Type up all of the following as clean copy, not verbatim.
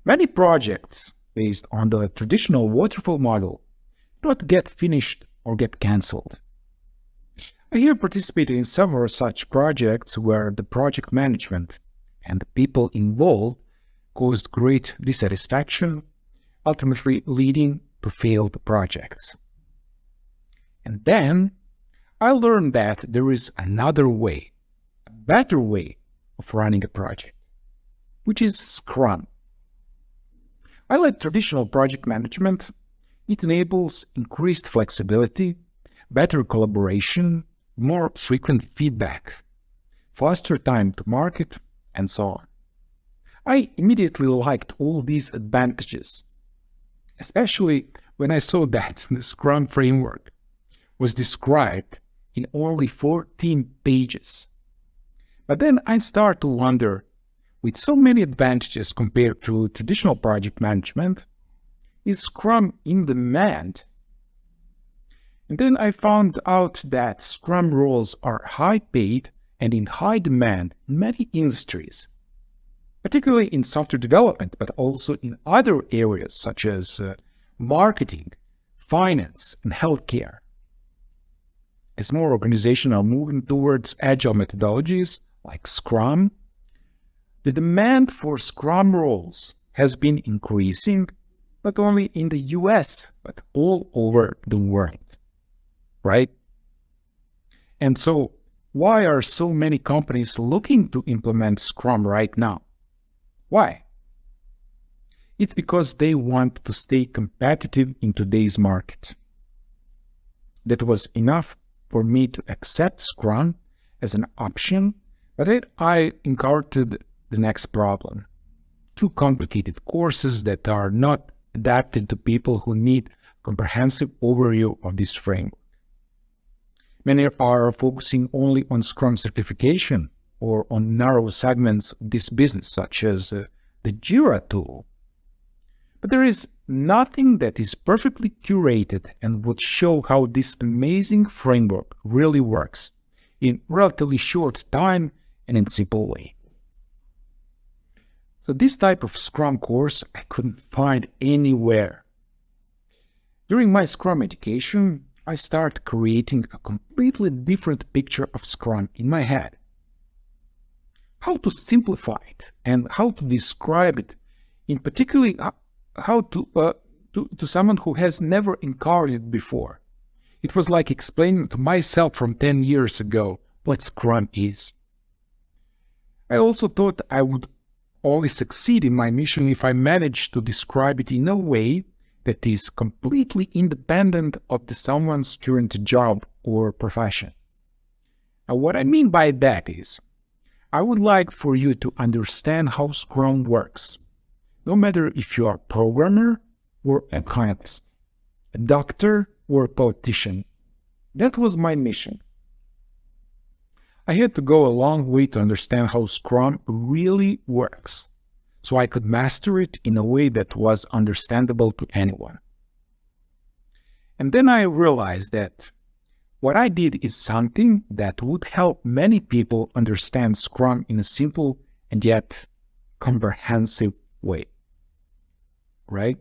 Many projects based on the traditional waterfall model don't get finished or get cancelled. I have participated in several such projects where the project management and the people involved caused great dissatisfaction, ultimately leading to failed projects. And then I learned that there is another way, a better way of running a project, which is Scrum. I like traditional project management. It enables increased flexibility, better collaboration, more frequent feedback, faster time to market, and so on. I immediately liked all these advantages, especially when I saw that the Scrum framework was described in only 14 pages. But then I started to wonder, with so many advantages compared to traditional project management, is Scrum in demand? And then I found out that Scrum roles are high paid and in high demand in many industries, particularly in software development, but also in other areas such as marketing, finance, and healthcare. As more organizations are moving towards agile methodologies like Scrum, the demand for Scrum roles has been increasing not only in the US, but all over the world, right? And so, why are so many companies looking to implement Scrum right now? Why? It's because they want to stay competitive in today's market. That was enough for me to accept Scrum as an option, but then I encountered the next problem. Too complicated courses that are not adapted to people who need comprehensive overview of this framework. Many are focusing only on Scrum certification or on narrow segments of this business, such as the Jira tool. But there is nothing that is perfectly curated and would show how this amazing framework really works in relatively short time and in simple way. So this type of Scrum course I couldn't find anywhere. During my Scrum education, I started creating a completely different picture of Scrum in my head. How to simplify it and how to describe it, in particular how to someone who has never encountered it before. It was like explaining to myself from 10 years ago what Scrum is. I also thought I would only succeed in my mission if I managed to describe it in a way that is completely independent of someone's current job or profession. Now, what I mean by that is, I would like for you to understand how Scrum works, no matter if you are a programmer or an economist, a doctor or a politician. That was my mission. I had to go a long way to understand how Scrum really works, so I could master it in a way that was understandable to anyone. And then I realized that what I did is something that would help many people understand Scrum in a simple and yet comprehensive way, right?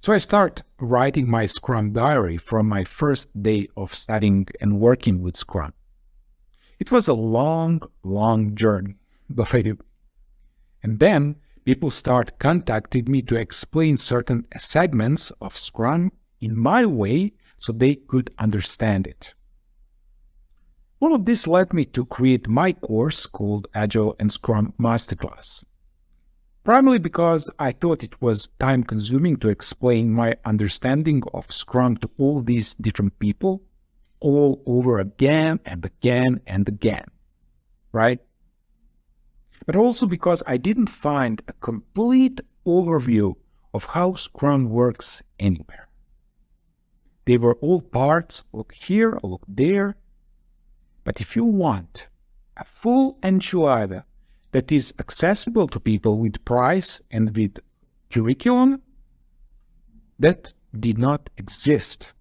So I started writing my Scrum diary from my first day of studying and working with Scrum. It was a long journey, by the way. And then people started contacting me to explain certain segments of Scrum in my way so they could understand it. All of this led me to create my course called Agile and Scrum Masterclass. Primarily because I thought it was time-consuming to explain my understanding of Scrum to all these different people, all over again and again and again, right? But also because I didn't find a complete overview of how Scrum works anywhere. They were all parts, look here, look there. But if you want a full enchilada that is accessible to people with price and with curriculum, that did not exist.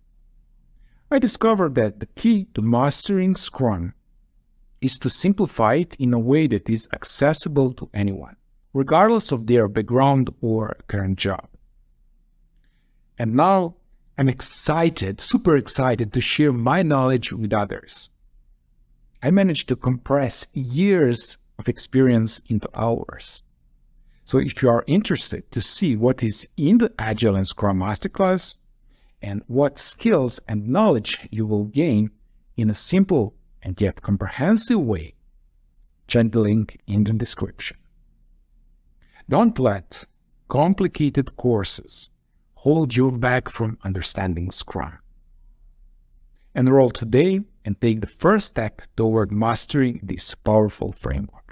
I discovered that the key to mastering Scrum is to simplify it in a way that is accessible to anyone, regardless of their background or current job. And now I'm excited, super excited to share my knowledge with others. I managed to compress years of experience into hours. So if you are interested to see what is in the Agile and Scrum Masterclass and what skills and knowledge you will gain in a simple and yet comprehensive way, check the link in the description. Don't let complicated courses hold you back from understanding Scrum. Enroll today and take the first step toward mastering this powerful framework.